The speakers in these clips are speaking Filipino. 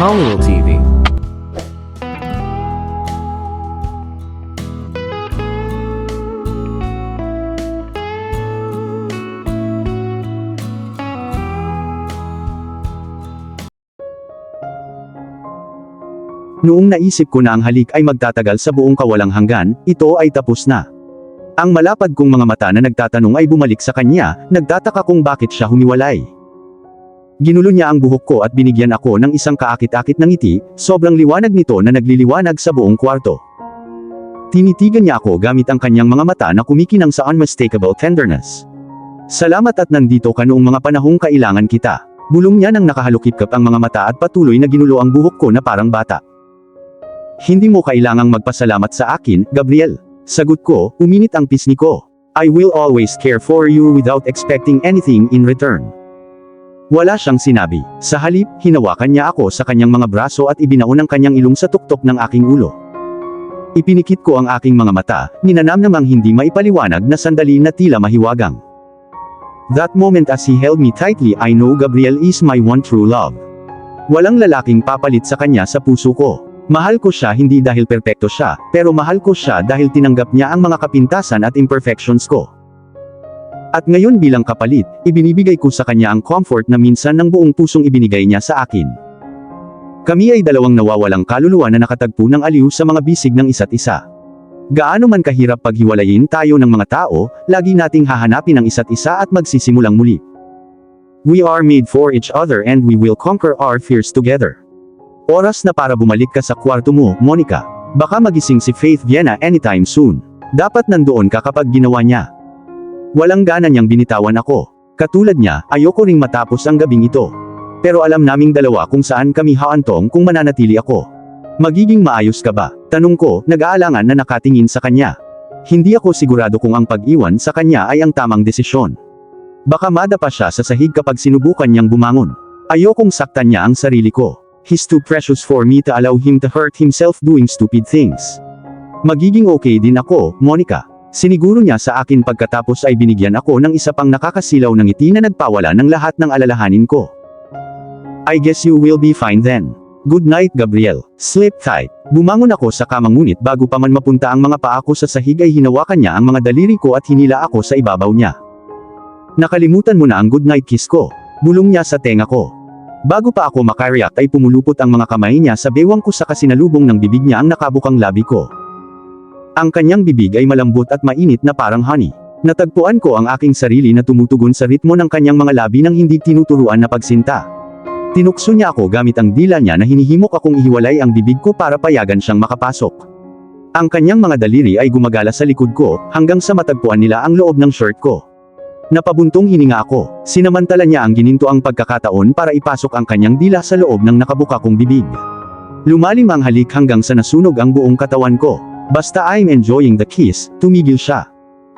Paolo TV. Noong naisip ko na ang halik ay magtatagal sa buong kawalang hanggan, ito ay tapos na. Ang malapad kong mga mata na nagtatanong ay bumalik sa kanya, nagtataka kung bakit siya humiwalay. Ginulo niya ang buhok ko at binigyan ako ng isang kaakit-akit na ngiti, sobrang liwanag nito na nagliliwanag sa buong kwarto. Tinitigan niya ako gamit ang kanyang mga mata na kumikinang sa unmistakable tenderness. Salamat at nandito ka noong mga panahong kailangan kita. Bulong niya nang nakahalukip ang mga mata at patuloy na ginulo ang buhok ko na parang bata. Hindi mo kailangang magpasalamat sa akin, Gabriel. Sagot ko, uminit ang pisngi ko. I will always care for you without expecting anything in return. Wala siyang sinabi. Sa halip, hinawakan niya ako sa kanyang mga braso at ibinaon ang kanyang ilong sa tuktok ng aking ulo. Ipinikit ko ang aking mga mata, ninanamnamang hindi maipaliwanag na sandali na tila mahiwagang. That moment as he held me tightly, I know Gabriel is my one true love. Walang lalaking papalit sa kanya sa puso ko. Mahal ko siya hindi dahil perpekto siya, pero mahal ko siya dahil tinanggap niya ang mga kapintasan at imperfections ko. At ngayon bilang kapalit, ibinibigay ko sa kanya ang comfort na minsan ng buong pusong ibinigay niya sa akin. Kami ay dalawang nawawalang kaluluwa na nakatagpo ng aliw sa mga bisig ng isa't isa. Gaano man kahirap paghiwalayin tayo ng mga tao, lagi nating hahanapin ang isa't isa at magsisimulang muli. We are made for each other and we will conquer our fears together. Oras na para bumalik ka sa kwarto mo, Monica. Baka magising si Faith Viena anytime soon. Dapat nandoon ka kapag ginawa niya. Walang gana niyang binitawan ako. Katulad niya, ayoko ring matapos ang gabing ito. Pero alam naming dalawa kung saan kami haantong kung mananatili ako. Magiging maayos ka ba? Tanong ko, nag-aalangan na nakatingin sa kanya. Hindi ako sigurado kung ang pag-iwan sa kanya ay ang tamang desisyon. Baka madapa siya sa sahig kapag sinubukan niyang bumangon. Ayokong saktan niya ang sarili ko. He's too precious for me to allow him to hurt himself doing stupid things. Magiging okay din ako, Monica. Siniguro niya sa akin pagkatapos ay binigyan ako ng isa pang nakakasilaw na ngiti na nagpawala ng lahat ng alalahanin ko. I guess you will be fine then. Good night, Gabriel. Sleep tight. Bumangon ako sa kama ngunit bago pa man mapunta ang mga paa ko sa sahig ay hinawakan niya ang mga daliri ko at hinila ako sa ibabaw niya. Nakalimutan mo na ang good night kiss ko. Bulong niya sa tenga ko. Bago pa ako makareact ay pumulupot ang mga kamay niya sa bewang ko sa kasinalubong ng bibig niya ang nakabukang labi ko. Ang kanyang bibig ay malambot at mainit na parang honey. Natagpuan ko ang aking sarili na tumutugon sa ritmo ng kanyang mga labi nang hindi tinuturuan na pagsinta. Tinukso niya ako gamit ang dila niya na hinihimok akong ihiwalay ang bibig ko para payagan siyang makapasok. Ang kanyang mga daliri ay gumagala sa likod ko, hanggang sa matagpuan nila ang loob ng shirt ko. Napabuntong hininga ako, sinamantala niya ang ginintoang pagkakataon para ipasok ang kanyang dila sa loob ng nakabuka kong bibig. Lumalim ang halik hanggang sa nasunog ang buong katawan ko. Basta I'm enjoying the kiss, tumigil siya.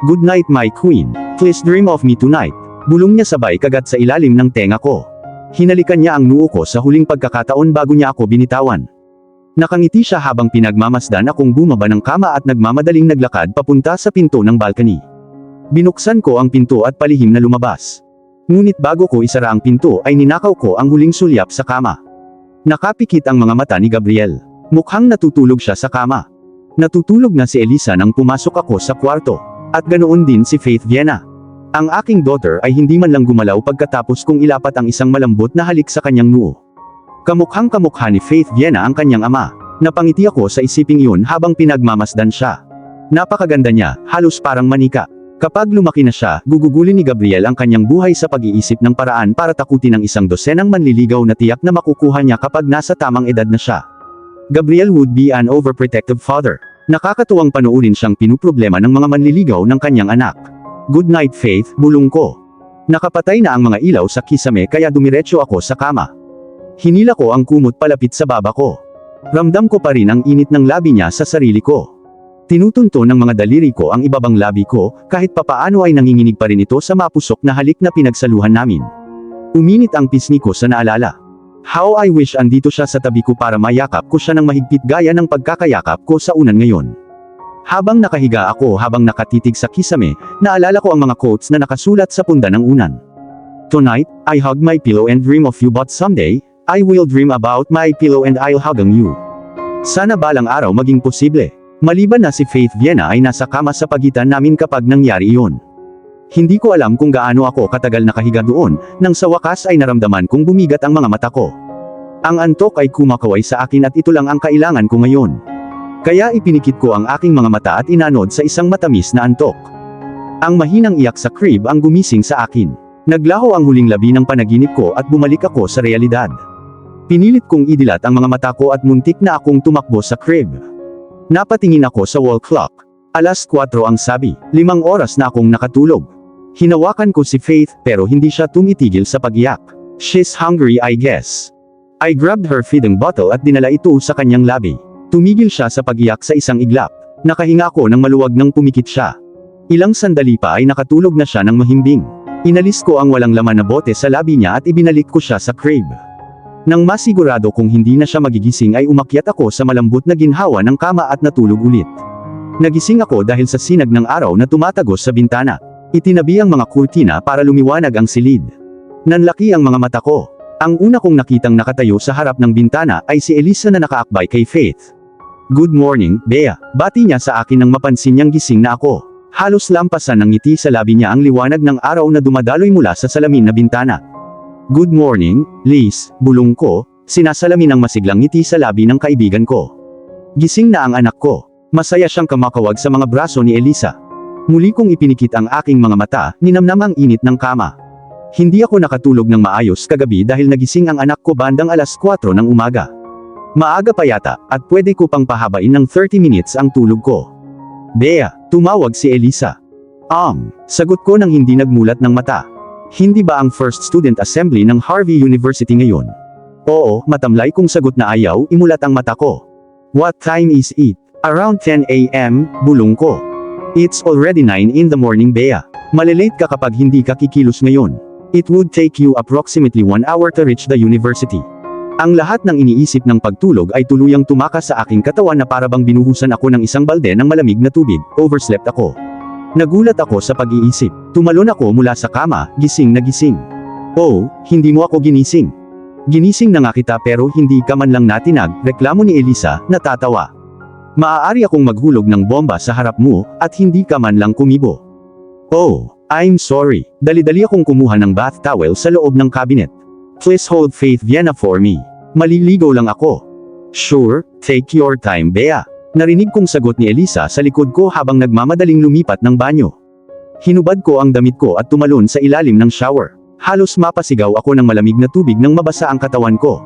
Good night my queen, please dream of me tonight. Bulong niya sabay kagat sa ilalim ng tenga ko. Hinalikan niya ang noo ko sa huling pagkakataon bago niya ako binitawan. Nakangiti siya habang pinagmamasdan akong bumaba ng kama at nagmamadaling naglakad papunta sa pinto ng balcony. Binuksan ko ang pinto at palihim na lumabas. Ngunit bago ko isara ang pinto ay ninakaw ko ang huling sulyap sa kama. Nakapikit ang mga mata ni Gabriel. Mukhang natutulog siya sa kama. Natutulog na si Elisa nang pumasok ako sa kwarto. At ganoon din si Faith Viena. Ang aking daughter ay hindi man lang gumalaw pagkatapos kong ilapat ang isang malambot na halik sa kanyang noo. Kamukhang kamukha ni Faith Viena ang kanyang ama. Napangiti ako sa isiping yun habang pinagmamasdan siya. Napakaganda niya, halos parang manika. Kapag lumaki na siya, gugugulin ni Gabriel ang kanyang buhay sa pag-iisip ng paraan para takutin ang isang dosenang manliligaw na tiyak na makukuha niya kapag nasa tamang edad na siya. Gabriel would be an overprotective father. Nakakatuwang panuurin siyang pinuproblema ng mga manliligaw ng kanyang anak. Good night Faith, bulong ko. Nakapatay na ang mga ilaw sa kisame kaya dumiretso ako sa kama. Hinila ko ang kumot palapit sa baba ko. Ramdam ko pa rin ang init ng labi niya sa sarili ko. Tinutunto ng mga daliri ko ang ibabang labi ko, kahit papaano ay nanginginig pa rin ito sa mapusok na halik na pinagsaluhan namin. Uminit ang pisngi ko sa naalala. How I wish andito siya sa tabi ko para mayakap ko siya ng mahigpit gaya ng pagkakayakap ko sa unan ngayon. Habang nakahiga ako habang nakatitig sa kisame, naalala ko ang mga quotes na nakasulat sa punda ng unan. Tonight, I hug my pillow and dream of you but someday, I will dream about my pillow and I'll hug you. Sana balang araw maging posible. Maliban na si Faith Viena ay nasa kama sa pagitan namin kapag nangyari iyon. Hindi ko alam kung gaano ako katagal nakahiga doon, nang sa wakas ay naramdaman kong bumigat ang mga mata ko. Ang antok ay kumakaway sa akin at ito lang ang kailangan ko ngayon. Kaya ipinikit ko ang aking mga mata at inanod sa isang matamis na antok. Ang mahinang iyak sa crib ang gumising sa akin. Naglaho ang huling labi ng panaginip ko at bumalik ako sa realidad. Pinilit kong idilat ang mga mata ko at muntik na akong tumakbo sa crib. Napatingin ako sa wall clock. 4:00 ang sabi, 5 oras na akong nakatulog. Hinawakan ko si Faith pero hindi siya tumitigil sa pag-iyak. She's hungry I guess. I grabbed her feeding bottle at dinala ito sa kanyang labi. Tumigil siya sa pag-iyak sa isang iglap. Nakahinga ko nang maluwag nang pumikit siya. Ilang sandali pa ay nakatulog na siya ng mahimbing. Inalis ko ang walang laman na bote sa labi niya at ibinalik ko siya sa crib. Nang masigurado kung hindi na siya magigising ay umakyat ako sa malambot na ginhawa ng kama at natulog ulit. Nagising ako dahil sa sinag ng araw na tumatagos sa bintana. Itinabi ang mga kurtina para lumiwanag ang silid. Nanlaki ang mga mata ko. Ang una kong nakitang nakatayo sa harap ng bintana ay si Elisa na nakaakbay kay Faith. Good morning, Bea. Bati niya sa akin nang mapansin niyang gising na ako. Halos lampasan ng ngiti sa labi niya ang liwanag ng araw na dumadaloy mula sa salamin na bintana. Good morning, Liz, bulong ko, sinasalamin ng masiglang ngiti sa labi ng kaibigan ko. Gising na ang anak ko. Masaya siyang kamakawag sa mga braso ni Elisa. Muli kong ipinikit ang aking mga mata, ninamnam ang init ng kama. Hindi ako nakatulog ng maayos kagabi dahil nagising ang anak ko bandang 4:00 ng umaga. Maaga pa yata, at pwede ko pang pahabain ng 30 minutes ang tulog ko. Bea, tumawag si Elisa. Sagot ko nang hindi nagmulat ng mata. Hindi ba ang first student assembly ng Harvey University ngayon? Oo, matamlay kong sagot na ayaw, imulat ang mata ko. What time is it? Around 10 a.m., bulong ko. It's already 9 in the morning, Bea. Malilate ka kapag hindi ka kikilos ngayon. It would take you approximately 1 hour to reach the university. Ang lahat ng iniisip ng pagtulog ay tuluyang tumakas sa aking katawan na parabang binuhusan ako ng isang balde ng malamig na tubig. Overslept ako. Nagulat ako sa pag-iisip. Tumalon ako mula sa kama, gising na gising. Oh, hindi mo ako ginising. Ginising na nga kita pero hindi ka man lang natinag, reklamo ni Elisa, natatawa. Maaari akong maghulog ng bomba sa harap mo, at hindi ka man lang kumibo. Oh, I'm sorry. Dali-dali akong kumuha ng bath towel sa loob ng cabinet. Please hold Faith Viena for me. Maliligo lang ako. Sure, take your time, Bea. Narinig kong sagot ni Elisa sa likod ko habang nagmamadaling lumipat ng banyo. Hinubad ko ang damit ko at tumalon sa ilalim ng shower. Halos mapasigaw ako ng malamig na tubig nang mabasa ang katawan ko.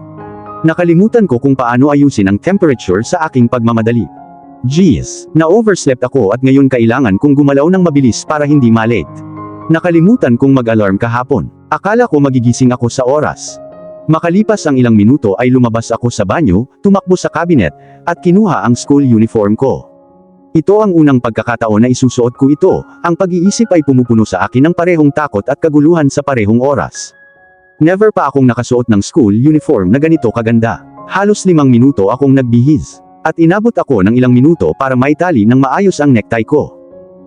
Nakalimutan ko kung paano ayusin ang temperature sa aking pagmamadali. Jeez, na-overslept ako at ngayon kailangan kong gumalaw ng mabilis para hindi malate. Nakalimutan kong mag-alarm kahapon. Akala ko magigising ako sa oras. Makalipas ang ilang minuto ay lumabas ako sa banyo, tumakbo sa cabinet, at kinuha ang school uniform ko. Ito ang unang pagkakataon na isusuot ko ito, ang pag-iisip ay pumupuno sa akin ng parehong takot at kaguluhan sa parehong oras. Never pa akong nakasuot ng school uniform na ganito kaganda. Halos 5 minuto akong nagbihis. At inabot ako ng ilang minuto para maitali ng maayos ang necktie ko.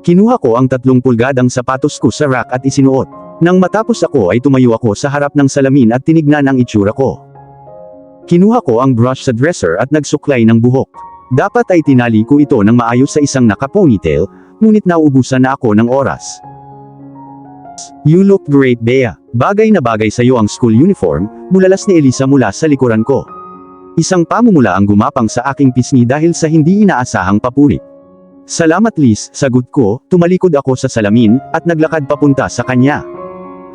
Kinuha ko ang 3 pulgadang sapatos ko sa rack at isinuot. Nang matapos ako ay tumayo ako sa harap ng salamin at tinignan ang itsura ko. Kinuha ko ang brush sa dresser at nagsuklay ng buhok. Dapat ay tinali ko ito ng maayos sa isang naka-ponytail, ngunit naubusan na ako ng oras. You look great, Bea. Bagay na bagay sa iyo ang school uniform, bulalas ni Elisa mula sa likuran ko. Isang pamumula ang gumapang sa aking pisngi dahil sa hindi inaasahang papuri. Salamat Liz, sagot ko, tumalikod ako sa salamin, at naglakad papunta sa kanya.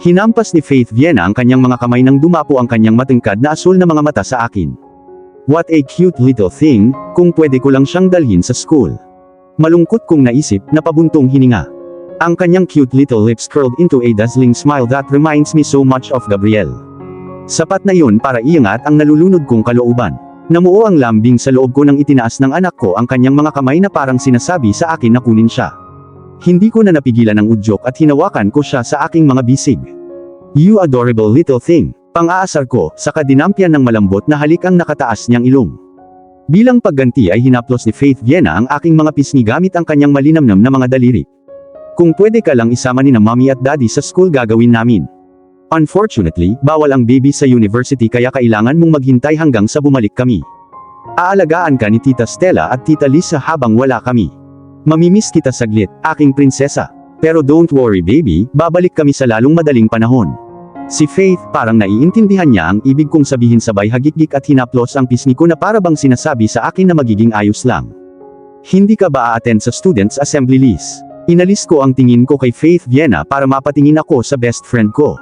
Hinampas ni Faith Viena ang kanyang mga kamay nang dumapo ang kanyang matingkad na asul na mga mata sa akin. What a cute little thing, kung pwede ko lang siyang dalhin sa school. Malungkot kong naisip, na pabuntong hininga. Ang kanyang cute little lips curled into a dazzling smile that reminds me so much of Gabriel. Sapat na iyon para iangat ang nalulunod kong kalooban. Namuo ang lambing sa loob ko nang itinaas ng anak ko ang kanyang mga kamay na parang sinasabi sa akin na kunin siya. Hindi ko na napigilan ang udyok at hinawakan ko siya sa aking mga bisig. You adorable little thing. Pang-aasar ko, saka dinampyan ng malambot na halik ang nakataas niyang ilong. Bilang pagganti ay hinaplos ni Faith Viena ang aking mga pisngi gamit ang kanyang malinamnam na mga daliri. Kung pwede ka lang isama ni na mommy at daddy sa school gagawin namin. Unfortunately, bawal ang baby sa university kaya kailangan mong maghintay hanggang sa bumalik kami. Aalagaan ka ni Tita Stella at Tita Lisa habang wala kami. Mamimiss kita saglit, aking prinsesa. Pero don't worry baby, babalik kami sa lalong madaling panahon. Si Faith, parang naiintindihan niya ang ibig kong sabihin, sabay hagikgik at hinaplos ang pisngi ko na para bang sinasabi sa akin na magiging ayos lang. Hindi ka ba a-attend sa Students' Assembly, Liz? Inalis ko ang tingin ko kay Faith Vienna para mapatingin ako sa best friend ko.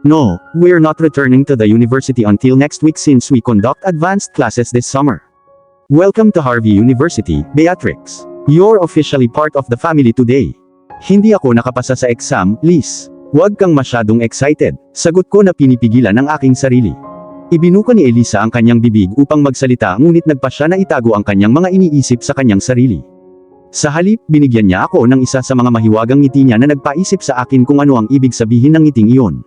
No, we're not returning to the university until next week since we conduct advanced classes this summer. Welcome to Harvey University, Beatrix. You're officially part of the family today. Hindi ako nakapasa sa exam, Liz. Huwag kang masyadong excited, sagot ko na pinipigilan ang aking sarili. Ibinuka ni Elisa ang kanyang bibig upang magsalita ngunit nagpa siya na itago ang kanyang mga iniisip sa kanyang sarili. Sa halip, binigyan niya ako ng isa sa mga mahiwagang ngiti niya na nagpaisip sa akin kung ano ang ibig sabihin ng ngiting iyon.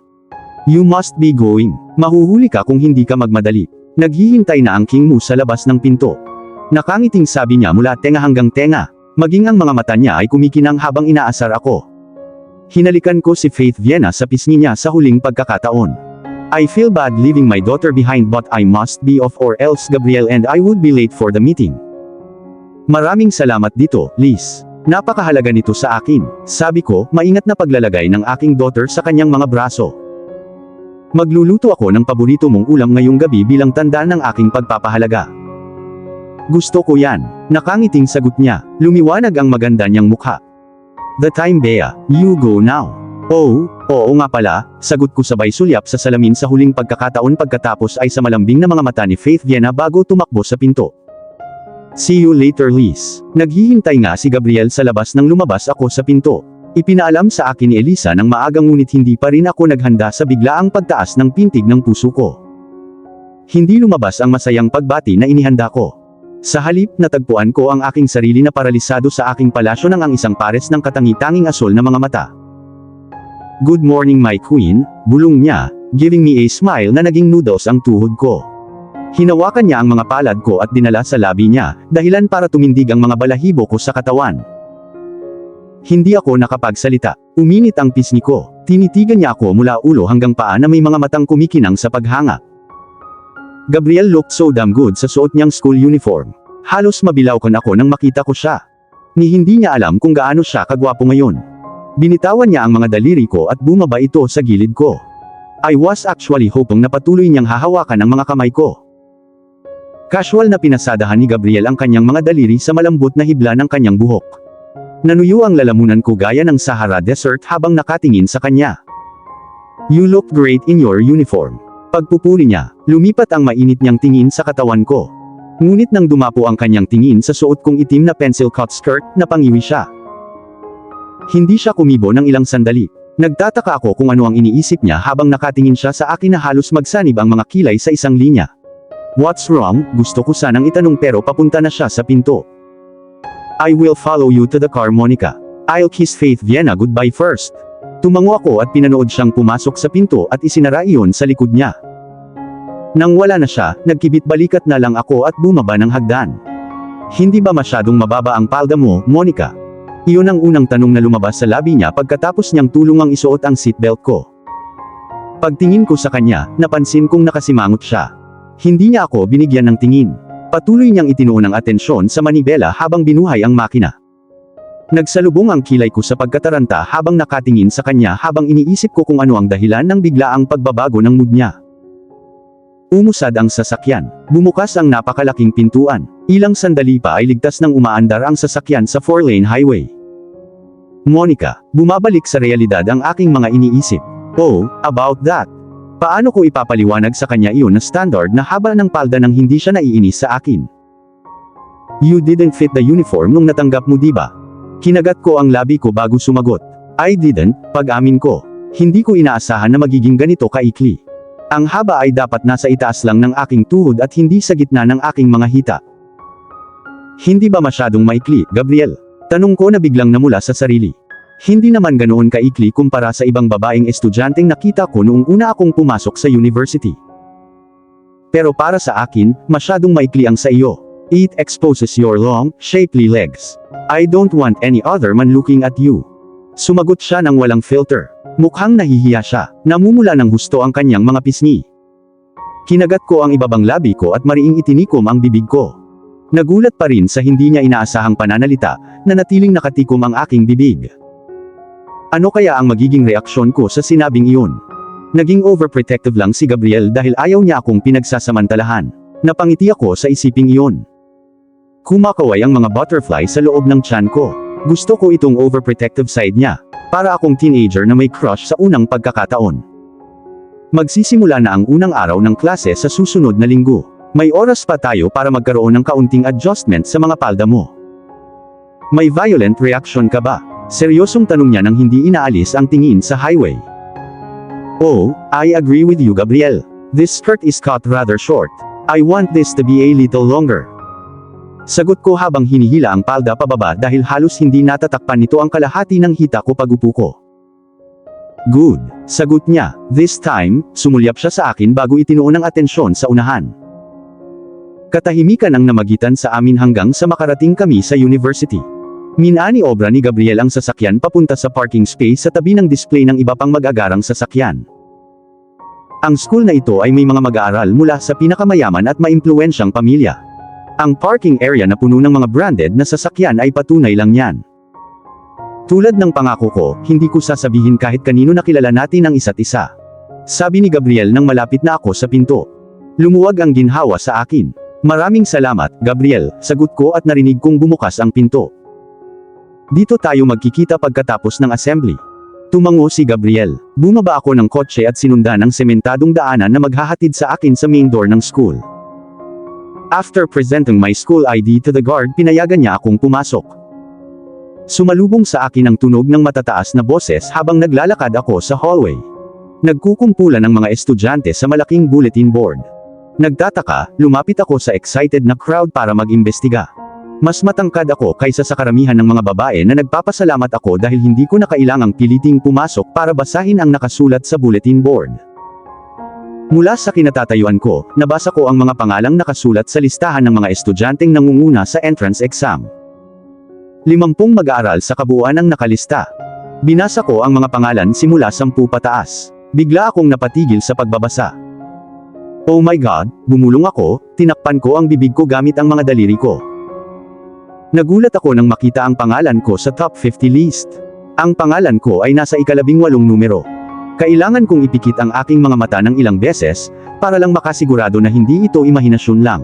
You must be going. Mahuhuli ka kung hindi ka magmadali. Naghihintay na ang king mo sa labas ng pinto. Nakangiting sabi niya mula tenga hanggang tenga. Maging ang mga mata niya ay kumikinang habang inaasar ako. Hinalikan ko si Faith Vienna sa pisngi niya sa huling pagkakataon. I feel bad leaving my daughter behind but I must be off or else Gabriel and I would be late for the meeting. Maraming salamat dito, Liz. Napakahalaga nito sa akin, sabi ko, maingat na paglalagay ng aking daughter sa kanyang mga braso. Magluluto ako ng paborito mong ulam ngayong gabi bilang tanda ng aking pagpapahalaga. Gusto ko yan, nakangiting sagot niya, lumiwanag ang maganda niyang mukha. The time Bea, you go now. Oh, oo nga pala, sagot ko sabay sulyap sa salamin sa huling pagkakataon pagkatapos ay sa malambing na mga mata ni Faith Vienna bago tumakbo sa pinto. See you later Liz. Naghihintay nga si Gabriel sa labas nang lumabas ako sa pinto. Ipinaalam sa akin ni Elisa ng maaga ngunit hindi pa rin ako naghanda sa biglaang pagtaas ng pintig ng puso ko. Hindi lumabas ang masayang pagbati na inihanda ko. Sa halip, natagpuan ko ang aking sarili na paralisado sa aking palasyo ng ang isang pares ng katangi-tanging asol na mga mata. Good morning my queen, bulong niya, giving me a smile na naging noodles ang tuhod ko. Hinawakan niya ang mga palad ko at dinala sa labi niya, dahilan para tumindig ang mga balahibo ko sa katawan. Hindi ako nakapagsalita. Uminit ang pisngi ko. Tinitigan niya ako mula ulo hanggang paa na may mga matang kumikinang sa paghanga. Gabriel looked so damn good sa suot niyang school uniform. Halos mabilawkan ako nang makita ko siya. Ni hindi niya alam kung gaano siya kagwapo ngayon. Binitawan niya ang mga daliri ko at bumaba ito sa gilid ko. I was actually hoping na patuloy niyang hahawakan ang mga kamay ko. Casual na pinasadahan ni Gabriel ang kanyang mga daliri sa malambot na hibla ng kanyang buhok. Nanuyo ang lalamunan ko gaya ng Sahara Desert habang nakatingin sa kanya. You look great in your uniform. Pagpupuri niya, lumipat ang mainit niyang tingin sa katawan ko. Ngunit nang dumapo ang kanyang tingin sa suot kong itim na pencil cut skirt, napangiwi siya. Hindi siya kumibo ng ilang sandali. Nagtataka ako kung ano ang iniisip niya habang nakatingin siya sa akin na halos magsanib ang mga kilay sa isang linya. What's wrong? Gusto ko sanang itanong pero papunta na siya sa pinto. I will follow you to the car Monica. I'll kiss Faith Vienna goodbye first. Tumango ako at pinanood siyang pumasok sa pinto at isinara iyon sa likod niya. Nang wala na siya, nagkibit-balikat na lang ako at bumaba ng hagdan. Hindi ba masyadong mababa ang palda mo, Monica? Iyon ang unang tanong na lumabas sa labi niya pagkatapos niyang tulungang isuot ang seatbelt ko. Pagtingin ko sa kanya, napansin kong nakasimangot siya. Hindi niya ako binigyan ng tingin. Patuloy niyang itinuon ang atensyon sa manibela habang binuhay ang makina. Nagsalubong ang kilay ko sa pagkataranta habang nakatingin sa kanya habang iniisip ko kung ano ang dahilan ng biglaang pagbabago ng mood niya. Umusad ang sasakyan. Bumukas ang napakalaking pintuan. Ilang sandali pa ay ligtas nang umaandar ang sasakyan sa 4-lane highway. Monica, bumabalik sa realidad ang aking mga iniisip. Oh, about that. Paano ko ipapaliwanag sa kanya iyon na standard na haba ng palda nang hindi siya naiinis sa akin? You didn't fit the uniform nung natanggap mo diba? Kinagat ko ang labi ko bago sumagot. I didn't, pag-amin ko. Hindi ko inaasahan na magiging ganito kaikli. Ang haba ay dapat nasa itaas lang ng aking tuhod at hindi sa gitna ng aking mga hita. Hindi ba masyadong maikli, Gabriel? Tanong ko na biglang namula sa sarili. Hindi naman ganoon kaikli kumpara sa ibang babaeng estudyanteng nakita ko noong una akong pumasok sa university. Pero para sa akin, masyadong maikli ang sa iyo. It exposes your long, shapely legs. I don't want any other man looking at you. Sumagot siya ng walang filter. Mukhang nahihiya siya, namumula ng husto ang kanyang mga pisngi. Kinagat ko ang ibabang labi ko at mariing itinikom ang bibig ko. Nagulat pa rin sa hindi niya inaasahang pananalita, na natiling nakatikom ang aking bibig. Ano kaya ang magiging reaksyon ko sa sinabing iyon? Naging overprotective lang si Gabriel dahil ayaw niya akong pinagsasamantalahan. Napangiti ako sa isiping iyon. Kumakaway ang mga butterfly sa loob ng tiyan ko. Gusto ko itong overprotective side niya. Para akong teenager na may crush sa unang pagkakataon. Magsisimula na ang unang araw ng klase sa susunod na linggo. May oras pa tayo para magkaroon ng kaunting adjustment sa mga palda mo. May violent reaction ka ba? Seryosong tanong niya nang hindi inaalis ang tingin sa highway. Oh, I agree with you, Gabriel. This skirt is cut rather short. I want this to be a little longer. Sagot ko habang hinihila ang palda pababa dahil halos hindi natatakpan nito ang kalahati ng hita ko pagupo ko. Good, sagot niya. This time, sumulyap siya sa akin bago itinuon ang atensyon sa unahan. Katahimikan ang namagitan sa amin hanggang sa makarating kami sa university. Minani obra ni Gabriel ang sasakyan papunta sa parking space sa tabi ng display ng iba pang mag-agarang sasakyan. Ang school na ito ay may mga mag-aaral mula sa pinakamayaman at maimpluwensyang pamilya. Ang parking area na puno ng mga branded na sasakyan ay patunay lang yan. Tulad ng pangako ko, hindi ko sasabihin kahit kanino na kilala natin ang isa't isa. Sabi ni Gabriel nang malapit na ako sa pinto. Lumuwag ang ginhawa sa akin. Maraming salamat, Gabriel, sagot ko at narinig kong bumukas ang pinto. Dito tayo magkikita pagkatapos ng assembly. Tumango si Gabriel. Bumaba ako ng kotse at sinundan ng sementadong daanan na maghahatid sa akin sa main door ng school. After presenting my school ID to the guard, pinayagan niya akong pumasok. Sumalubong sa akin ang tunog ng matataas na boses habang naglalakad ako sa hallway. Nagkukumpulan ang mga estudyante sa malaking bulletin board. Nagtataka, lumapit ako sa excited na crowd para mag-imbestiga. Mas matangkad ako kaysa sa karamihan ng mga babae na nagpapasalamat ako dahil hindi ko na kailangang piliting pumasok para basahin ang nakasulat sa bulletin board. Mula sa kinatatayuan ko, nabasa ko ang mga pangalang nakasulat sa listahan ng mga estudyanteng nangunguna sa entrance exam. 50 mag-aaral sa kabuuan ang nakalista. Binasa ko ang mga pangalan simula 10 pataas. Bigla akong napatigil sa pagbabasa. Oh my God, bumulong ako, tinakpan ko ang bibig ko gamit ang mga daliri ko. Nagulat ako nang makita ang pangalan ko sa top 50 list. Ang pangalan ko ay nasa 18 numero. Kailangan kong ipikit ang aking mga mata ng ilang beses, para lang makasigurado na hindi ito imahinasyon lang.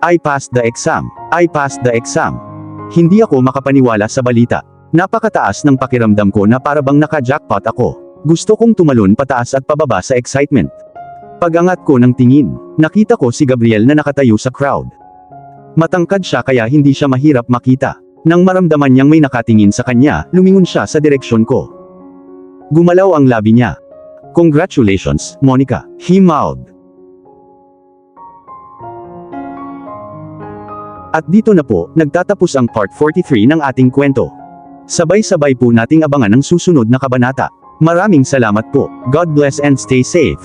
I passed the exam. I passed the exam. Hindi ako makapaniwala sa balita. Napakataas ng pakiramdam ko na para bang naka-jackpot ako. Gusto kong tumalon pataas at pababa sa excitement. Pag-angat ko ng tingin, nakita ko si Gabriel na nakatayo sa crowd. Matangkad siya kaya hindi siya mahirap makita. Nang maramdaman niyang may nakatingin sa kanya, lumingon siya sa direksyon ko. Gumalaw ang labi niya. Congratulations, Monica, he mouthed. At dito na po, nagtatapos ang part 43 ng ating kwento. Sabay-sabay po nating abangan ang susunod na kabanata. Maraming salamat po. God bless and stay safe.